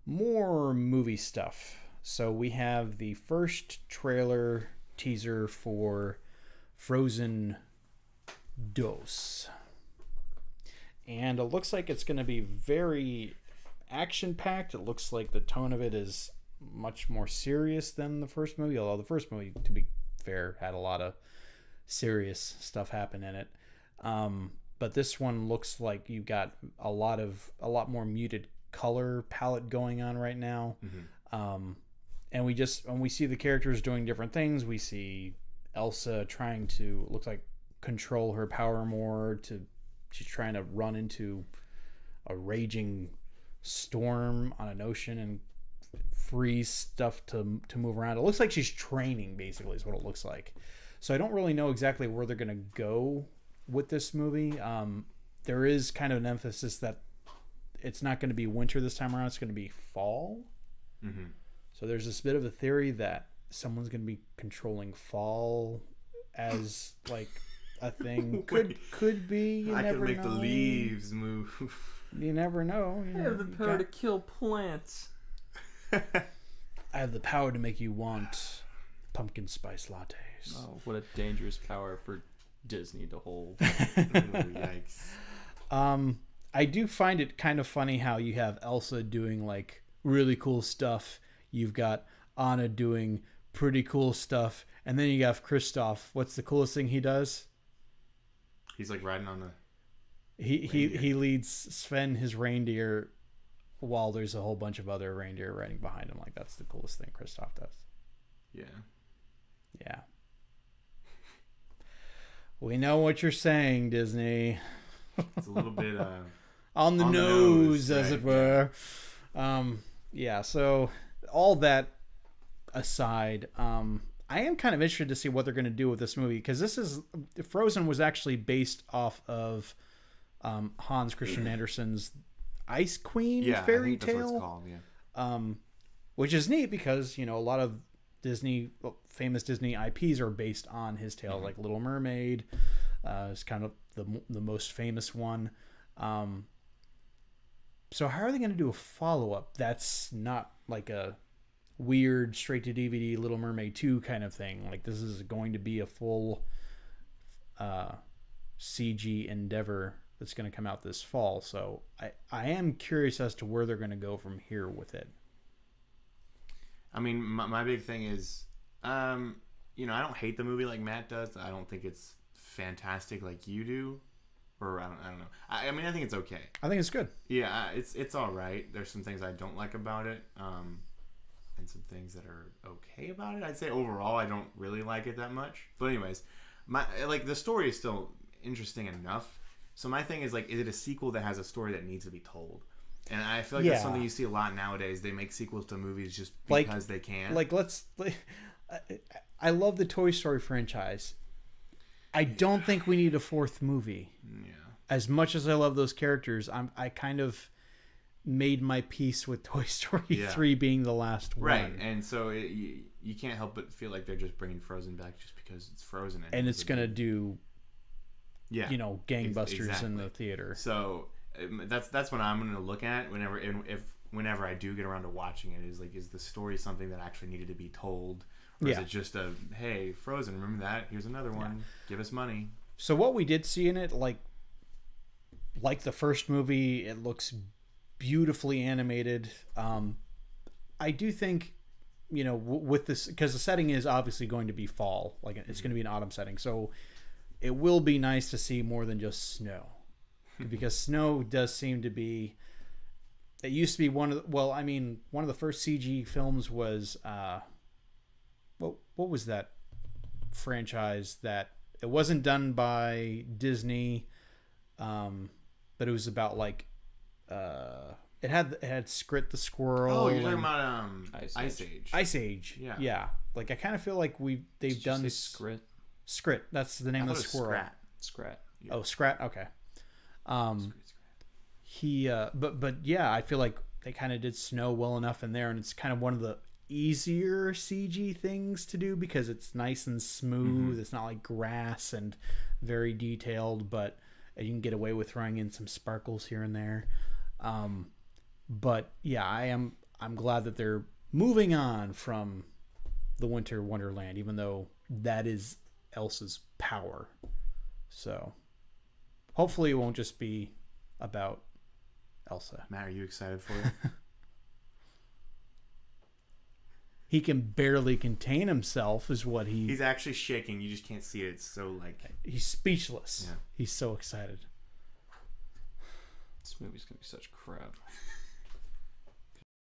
more movie stuff. So we have the first trailer teaser for Frozen Dos. And it looks like it's going to be very action packed. It looks like the tone of it is much more serious than the first movie, although the first movie, to be fair, had a lot of serious stuff happen in it. But this one looks like you've got a lot more muted color palette going on right now. And when we see the characters doing different things, we see Elsa trying to, look like, control her power more. She's trying to run into a raging storm on an ocean and freeze stuff to move around. It looks like she's training, basically, is what it looks like. So I don't really know exactly where they're going to go with this movie. There is kind of an emphasis that it's not going to be winter this time around. It's going to be fall. So there's this bit of a theory that someone's going to be controlling fall as like a thing. Could be. You I never can make know. the leaves move. You never know. I have the power to kill plants. I have the power to make you want pumpkin spice lattes. Oh, what a dangerous power for Disney to hold. Yikes. I do find it kind of funny how you have Elsa doing like really cool stuff. You've got Anna doing pretty cool stuff, and then you have Kristoff. What's the coolest thing he does? He's like riding on a... He leads Sven, his reindeer, while there's a whole bunch of other reindeer riding behind him. Like, that's the coolest thing Kristoff does. Yeah. We know what you're saying, Disney. It's a little bit on the nose, as right? it were. Yeah, so all that aside, I am kind of interested to see what they're going to do with this movie, because Frozen was actually based off of Hans Christian Andersen's Ice Queen fairy tale. That's what it's called, which is neat because, a lot of famous Disney IPs are based on his tale, like Little Mermaid is kind of the most famous one. So how are they going to do a follow-up that's not like a weird straight-to-DVD Little Mermaid 2 kind of thing? Like, this is going to be a full CG endeavor that's going to come out this fall. So I am curious as to where they're going to go from here with it. I mean, my big thing is, I don't hate the movie like Matt does. I don't think it's fantastic like you do. Or I don't know. I mean, I think it's okay. I think it's good. Yeah, it's all right. There's some things I don't like about it, and some things that are okay about it. I'd say overall, I don't really like it that much. But anyways, the story is still interesting enough. So my thing is, like, is it a sequel that has a story that needs to be told? And I feel like that's something you see a lot nowadays. They make sequels to movies just because they can. I love the Toy Story franchise. I don't think we need a fourth movie. Yeah. As much as I love those characters, I kind of made my peace with Toy Story 3 being the last one. Right, and so you can't help but feel like they're just bringing Frozen back just because it's Frozen. And it's going to do, gangbusters in the theater. So that's what I'm going to look at whenever I do get around to watching it, is the story something that actually needed to be told? Or is it just hey, Frozen, remember that? Here's another one. Yeah. Give us money. So what we did see in it, like the first movie, it looks beautifully animated. I do think, with this, because the setting is obviously going to be fall. Like, it's going to be an autumn setting. So it will be nice to see more than just snow. Because snow does seem to be... It used to be one of the first CG films was... What was that franchise that it wasn't done by Disney, but it was about it had Skrit the squirrel. Oh, you're talking about Ice Age. Ice Age. Yeah. Like, I kind of feel like they've done Skrit. Skrit. That's the name of the squirrel. Scrat. Yeah. Oh, Scrat. Okay. But yeah, I feel like they kind of did snow well enough in there, and it's kind of one of the easier CG things to do because it's nice and smooth. It's not like grass and very detailed, but you can get away with throwing in some sparkles here and there. But yeah, I I'm glad that they're moving on from the Winter Wonderland, even though that is Elsa's power. So hopefully it won't just be about Elsa. Matt, are you excited for it? He can barely contain himself is what He's actually shaking. You just can't see it. It's so like... he's speechless. Yeah. He's so excited. This movie's gonna be such crap.